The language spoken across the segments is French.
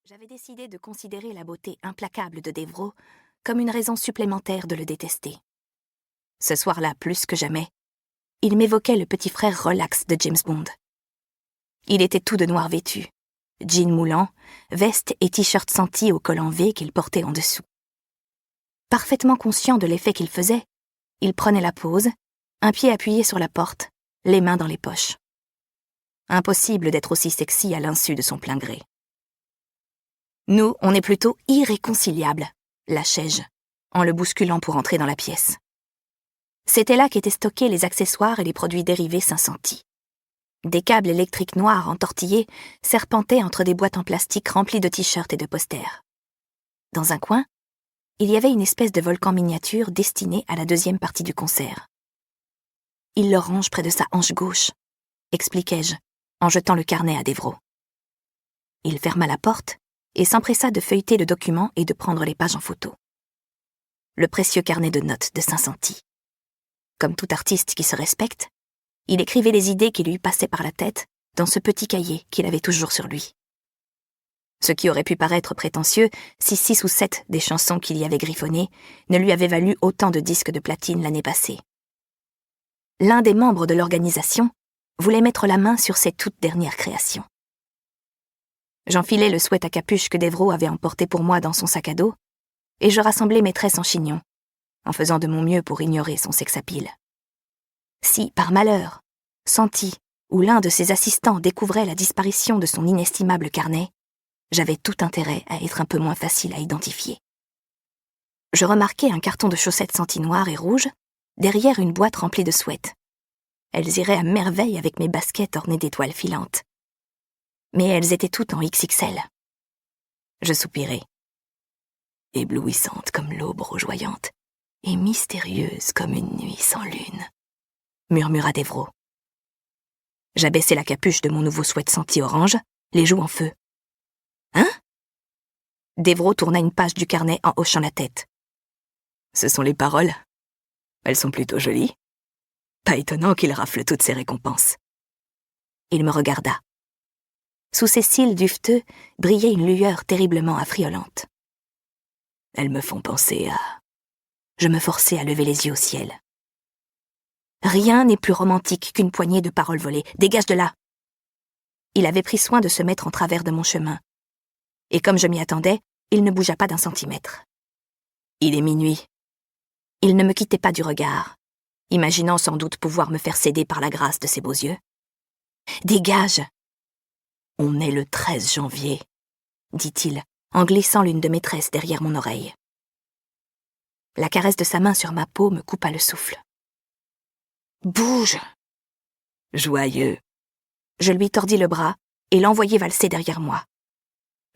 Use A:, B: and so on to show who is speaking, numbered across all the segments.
A: J'avais décidé de considérer la beauté implacable de Devro comme une raison supplémentaire de le détester. Ce soir-là, plus que jamais, il m'évoquait le petit frère relax de James Bond. Il était tout de noir vêtu, jean moulant, veste et t-shirt senti au col en V qu'il portait en dessous. Parfaitement conscient de l'effet qu'il faisait, il prenait la pose, un pied appuyé sur la porte, les mains dans les poches. Impossible d'être aussi sexy à l'insu de son plein gré. Nous, on est plutôt irréconciliables, lâchai-je, en le bousculant pour entrer dans la pièce. C'était là qu'étaient stockés les accessoires et les produits dérivés Cinsanti. Des câbles électriques noirs entortillés serpentaient entre des boîtes en plastique remplies de t-shirts et de posters. Dans un coin, il y avait une espèce de volcan miniature destiné à la deuxième partie du concert. Il le range près de sa hanche gauche, expliquai-je, en jetant le carnet à Devro. Il ferma la porte et s'empressa de feuilleter le document et de prendre les pages en photo. Le précieux carnet de notes de Cinsanti. Comme tout artiste qui se respecte, il écrivait les idées qui lui passaient par la tête dans ce petit cahier qu'il avait toujours sur lui. Ce qui aurait pu paraître prétentieux si 6 ou 7 des chansons qu'il y avait griffonnées ne lui avaient valu autant de disques de platine l'année passée. L'un des membres de l'organisation voulait mettre la main sur ses toutes dernières créations. J'enfilai le sweat à capuche que Devro avait emporté pour moi dans son sac à dos, et je rassemblai mes tresses en chignon, en faisant de mon mieux pour ignorer son sex-appeal. Si, par malheur, Santi ou l'un de ses assistants découvrait la disparition de son inestimable carnet, j'avais tout intérêt à être un peu moins facile à identifier. Je remarquai un carton de chaussettes Santi noires et rouges derrière une boîte remplie de sweats. Elles iraient à merveille avec mes baskets ornées d'étoiles filantes. Mais elles étaient toutes en XXL. Je soupirai. Éblouissante comme l'aube rougeoyante et mystérieuse comme une nuit sans lune, murmura Devro. J'abaissai la capuche de mon nouveau sweat Santi orange, les joues en feu. Hein? Devro tourna une page du carnet en hochant la tête. Ce sont les paroles. Elles sont plutôt jolies. Pas étonnant qu'il rafle toutes ses récompenses. Il me regarda. Sous ses cils duveteux brillait une lueur terriblement affriolante. Elles me font penser à... Je me forçai à lever les yeux au ciel. Rien n'est plus romantique qu'une poignée de paroles volées. Dégage de là! Il avait pris soin de se mettre en travers de mon chemin. Et comme je m'y attendais, il ne bougea pas d'un centimètre. Il est minuit. Il ne me quittait pas du regard, imaginant sans doute pouvoir me faire céder par la grâce de ses beaux yeux. Dégage! On est le 13 janvier, dit-il, en glissant l'une de mes tresses derrière mon oreille. La caresse de sa main sur ma peau me coupa le souffle. Bouge! Joyeux. Je lui tordis le bras et l'envoyai valser derrière moi.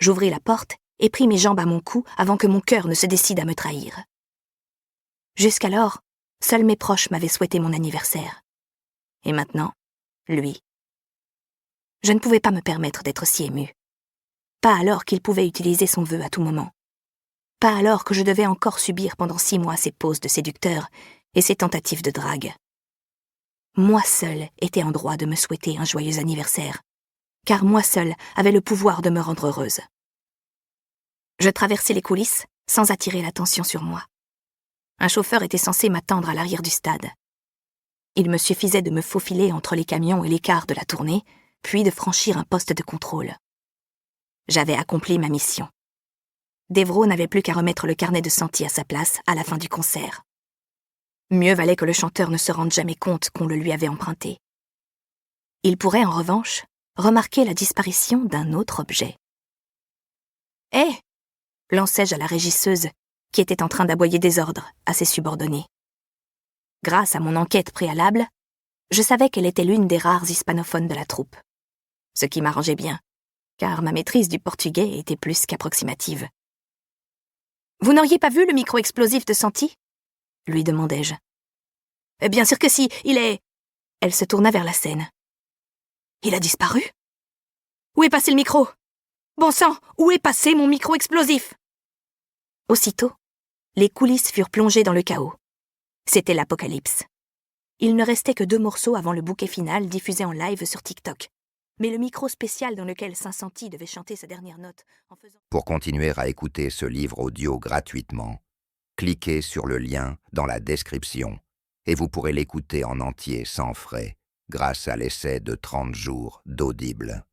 A: J'ouvris la porte et pris mes jambes à mon cou avant que mon cœur ne se décide à me trahir. Jusqu'alors, seuls mes proches m'avaient souhaité mon anniversaire. Et maintenant, lui. Je ne pouvais pas me permettre d'être si émue. Pas alors qu'il pouvait utiliser son vœu à tout moment. Pas alors que je devais encore subir pendant 6 mois ses poses de séducteur et ses tentatives de drague. Moi seule étais en droit de me souhaiter un joyeux anniversaire, car moi seule avais le pouvoir de me rendre heureuse. Je traversai les coulisses sans attirer l'attention sur moi. Un chauffeur était censé m'attendre à l'arrière du stade. Il me suffisait de me faufiler entre les camions et les cars de la tournée, puis de franchir un poste de contrôle. J'avais accompli ma mission. Devro n'avait plus qu'à remettre le carnet de Santi à sa place à la fin du concert. Mieux valait que le chanteur ne se rende jamais compte qu'on le lui avait emprunté. Il pourrait, en revanche, remarquer la disparition d'un autre objet. « Hé !» lançai-je à la régisseuse, qui était en train d'aboyer des ordres à ses subordonnés. Grâce à mon enquête préalable, je savais qu'elle était l'une des rares hispanophones de la troupe. Ce qui m'arrangeait bien, car ma maîtrise du portugais était plus qu'approximative. « Vous n'auriez pas vu le micro explosif de Santi ?» lui demandai-je. « Bien sûr que si, il est... » Elle se tourna vers la scène. « Il a disparu ? Où est passé le micro ? Bon sang, où est passé mon micro explosif ?» Aussitôt, les coulisses furent plongées dans le chaos. C'était l'apocalypse. Il ne restait que 2 morceaux avant le bouquet final diffusé en live sur TikTok. Mais le micro spécial dans lequel Saint-Santi devait chanter sa dernière note en faisant...
B: Pour continuer à écouter ce livre audio gratuitement, cliquez sur le lien dans la description et vous pourrez l'écouter en entier sans frais grâce à l'essai de 30 jours d'Audible.